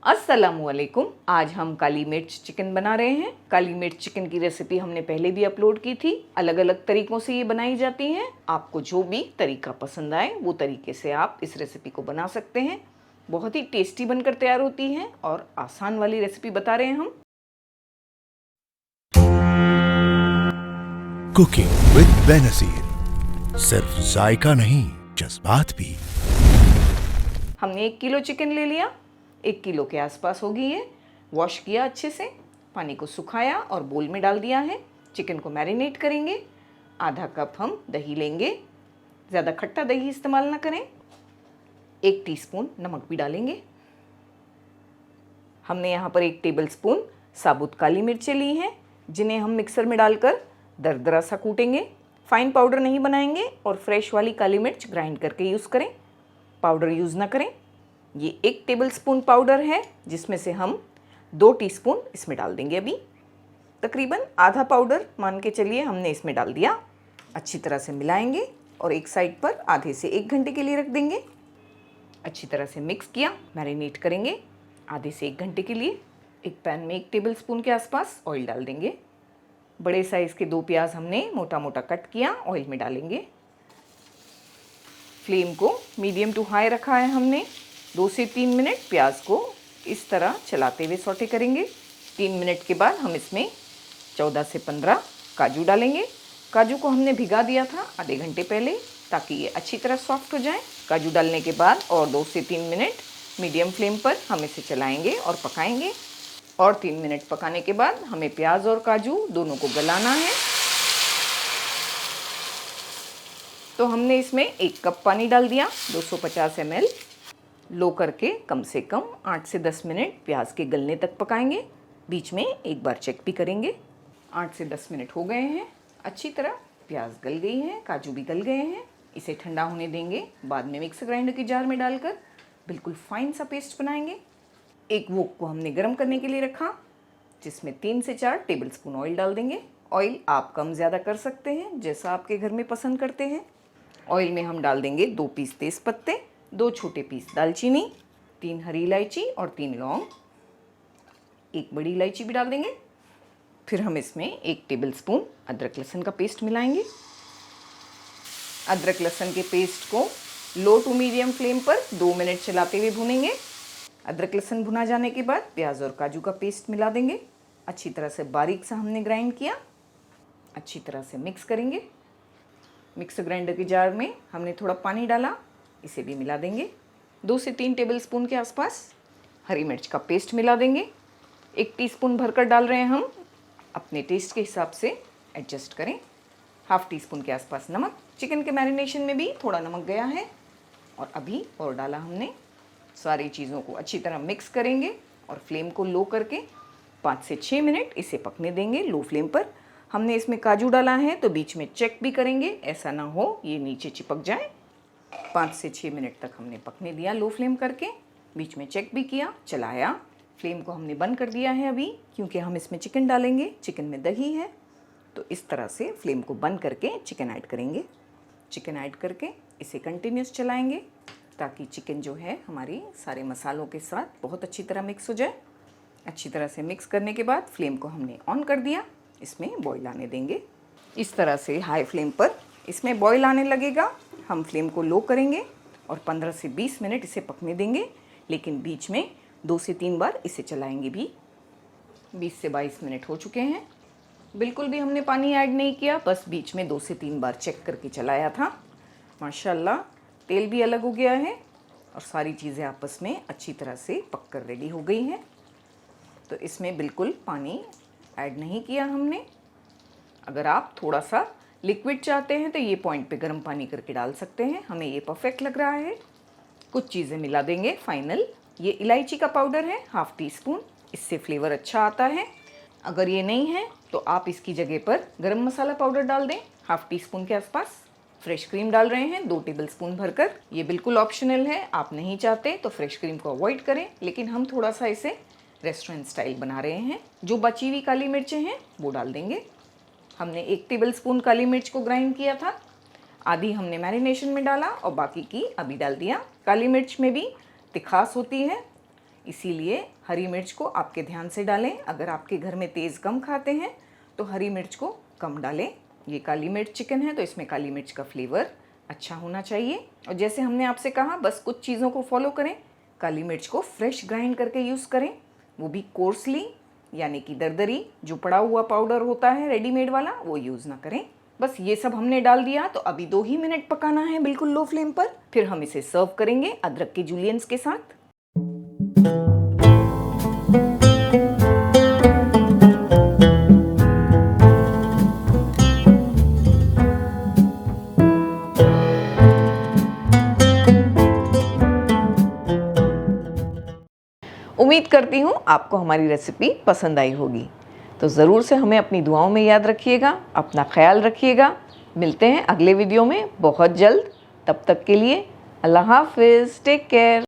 अस्सलामुअलैकुम। आज हम काली मिर्च चिकन बना रहे हैं। काली मिर्च चिकन की रेसिपी हमने पहले भी अपलोड की थी। अलग अलग तरीकों से ये बनाई जाती हैं। आपको जो भी तरीका पसंद आए वो तरीके से आप इस रेसिपी को बना सकते हैं। बहुत ही टेस्टी बनकर तैयार होती है और आसान वाली रेसिपी बता रहे हैं हम। कुकिंग विद बेनज़ीर, सिर्फ जायका नहीं जज्बात भी। हमने 1 किलो चिकन ले लिया, 1 किलो के आसपास होगी ये। वॉश किया अच्छे से, पानी को सुखाया और बोल में डाल दिया है। चिकन को मैरिनेट करेंगे। आधा कप हम दही लेंगे, ज़्यादा खट्टा दही इस्तेमाल ना करें। 1 टीस्पून नमक भी डालेंगे। हमने यहाँ पर 1 टेबलस्पून साबुत काली मिर्चें ली हैं, जिन्हें हम मिक्सर में डालकर दरदरा सा कूटेंगे। फाइन पाउडर नहीं बनाएंगे और फ्रेश वाली काली मिर्च ग्राइंड करके यूज़ करें, पाउडर यूज़ ना करें। ये 1 टेबलस्पून पाउडर है, जिसमें से हम 2 टीस्पून इसमें डाल देंगे। अभी तकरीबन आधा पाउडर मान के चलिए हमने इसमें डाल दिया। अच्छी तरह से मिलाएंगे और एक साइड पर आधे से 1 घंटे के लिए रख देंगे। अच्छी तरह से मिक्स किया, मैरिनेट करेंगे आधे से 1 घंटे के लिए। एक पैन में 1 टेबलस्पून के आसपास ऑयल डाल देंगे। बड़े साइज़ के 2 प्याज हमने मोटा मोटा कट किया, ऑयल में डालेंगे। फ्लेम को मीडियम टू हाई रखा है हमने। 2 से 3 मिनट प्याज को इस तरह चलाते हुए सौटे करेंगे। 3 मिनट के बाद हम इसमें 14 से 15 काजू डालेंगे। काजू को हमने भिगा दिया था आधे घंटे पहले, ताकि ये अच्छी तरह सॉफ्ट हो जाए। काजू डालने के बाद और 2 से 3 मिनट मीडियम फ्लेम पर हम इसे चलाएंगे और पकाएंगे। और 3 मिनट पकाने के बाद हमें प्याज और काजू दोनों को गलाना है। तो हमने इसमें 1 कप पानी डाल दिया, 250 ml। लो करके कम से कम 8 से 10 मिनट प्याज के गलने तक पकाएंगे। बीच में एक बार चेक भी करेंगे। 8 से 10 मिनट हो गए हैं, अच्छी तरह प्याज गल गई है, काजू भी गल गए हैं। इसे ठंडा होने देंगे, बाद में मिक्सर ग्राइंडर की जार में डालकर बिल्कुल फाइन सा पेस्ट बनाएंगे। एक वोक को हमने गर्म करने के लिए रखा, जिसमें 3 से 4 टेबलस्पून ऑयल डाल देंगे। ऑयल आप कम ज़्यादा कर सकते हैं, जैसा आपके घर में पसंद करते हैं। ऑयल में हम डाल देंगे 2 पीस तेज़ पत्ते, 2 छोटे पीस दालचीनी, 3 हरी इलायची और 3 लौंग, 1 बड़ी इलायची भी डाल देंगे। फिर हम इसमें 1 टेबलस्पून अदरक लहसुन का पेस्ट मिलाएंगे। अदरक लहसुन के पेस्ट को लो टू मीडियम फ्लेम पर 2 मिनट चलाते हुए भूनेंगे। अदरक लहसुन भुना जाने के बाद प्याज और काजू का पेस्ट मिला देंगे। अच्छी तरह से बारीक सा हमने ग्राइंड किया। अच्छी तरह से मिक्स करेंगे। मिक्सर ग्राइंडर की जार में हमने थोड़ा पानी डाला, इसे भी मिला देंगे। 2 से 3 टेबलस्पून के आसपास हरी मिर्च का पेस्ट मिला देंगे। 1 टीस्पून भरकर डाल रहे हैं हम, अपने टेस्ट के हिसाब से एडजस्ट करें। ½ टीस्पून के आसपास नमक, चिकन के मैरिनेशन में भी थोड़ा नमक गया है। और अभी और डाला हमने। सारी चीज़ों को अच्छी तरह मिक्स करेंगे और फ्लेम को लो करके 5 से 6 मिनट इसे पकने देंगे लो फ्लेम पर। हमने इसमें काजू डाला है तो बीच में चेक भी करेंगे, ऐसा ना हो ये नीचे चिपक जाए। 5 से 6 मिनट तक हमने पकने दिया लो फ्लेम करके। बीच में चेक भी किया, चलाया। फ्लेम को हमने बंद कर दिया है अभी, क्योंकि हम इसमें चिकन डालेंगे। चिकन में दही है, तो इस तरह से फ्लेम को बंद करके चिकन ऐड करेंगे। चिकन ऐड करके इसे कंटिन्यूस चलाएंगे, ताकि चिकन जो है हमारी सारे मसालों के साथ बहुत अच्छी तरह मिक्स हो जाए। अच्छी तरह से मिक्स करने के बाद फ्लेम को हमने ऑन कर दिया। इसमें बॉईल आने देंगे। इस तरह से हाई फ्लेम पर इसमें बॉईल आने लगेगा। हम फ्लेम को लो करेंगे और 15 से 20 मिनट इसे पकने देंगे, लेकिन बीच में 2 से 3 बार इसे चलाएंगे भी। 20 से 22 मिनट हो चुके हैं। बिल्कुल भी हमने पानी ऐड नहीं किया, बस बीच में 2 से 3 बार चेक करके चलाया था। माशाल्लाह तेल भी अलग हो गया है और सारी चीज़ें आपस में अच्छी तरह से पककर रेडी हो गई हैं। तो इसमें बिल्कुल पानी ऐड नहीं किया हमने। अगर आप थोड़ा सा लिक्विड चाहते हैं तो ये पॉइंट पे गर्म पानी करके डाल सकते हैं। हमें ये परफेक्ट लग रहा है। कुछ चीज़ें मिला देंगे फाइनल। ये इलायची का पाउडर है ½ टीस्पून, इससे फ्लेवर अच्छा आता है। अगर ये नहीं है तो आप इसकी जगह पर गरम मसाला पाउडर डाल दें ½ टीस्पून के आसपास। फ्रेश क्रीम डाल रहे हैं 2 टेबलस्पून भरकर। ये बिल्कुल ऑप्शनल है, आप नहीं चाहते तो फ्रेश क्रीम को अवॉइड करें, लेकिन हम थोड़ा सा इसे रेस्टोरेंट स्टाइल बना रहे हैं। जो बची हुई काली मिर्चें हैं वो डाल देंगे। हमने 1 टेबलस्पून काली मिर्च को ग्राइंड किया था, आधी हमने मैरिनेशन में डाला और बाकी की अभी डाल दिया। काली मिर्च में भी तिखास होती है, इसीलिए हरी मिर्च को आपके ध्यान से डालें। अगर आपके घर में तेज़ कम खाते हैं तो हरी मिर्च को कम डालें। ये काली मिर्च चिकन है तो इसमें काली मिर्च का फ्लेवर अच्छा होना चाहिए। और जैसे हमने आपसे कहा, बस कुछ चीज़ों को फॉलो करें। काली मिर्च को फ्रेश ग्राइंड करके यूज़ करें, वो भी कोर्सली, यानी कि दरदरी। जो पड़ा हुआ पाउडर होता है रेडीमेड वाला, वो यूज़ ना करें। बस ये सब हमने डाल दिया तो अभी 2 ही मिनट पकाना है बिल्कुल लो फ्लेम पर। फिर हम इसे सर्व करेंगे अदरक के जूलियंस के साथ। उम्मीद करती हूँ आपको हमारी रेसिपी पसंद आई होगी। तो ज़रूर से हमें अपनी दुआओं में याद रखिएगा। अपना ख्याल रखिएगा। मिलते हैं अगले वीडियो में बहुत जल्द। तब तक के लिए अल्लाह हाफिज़, टेक केयर।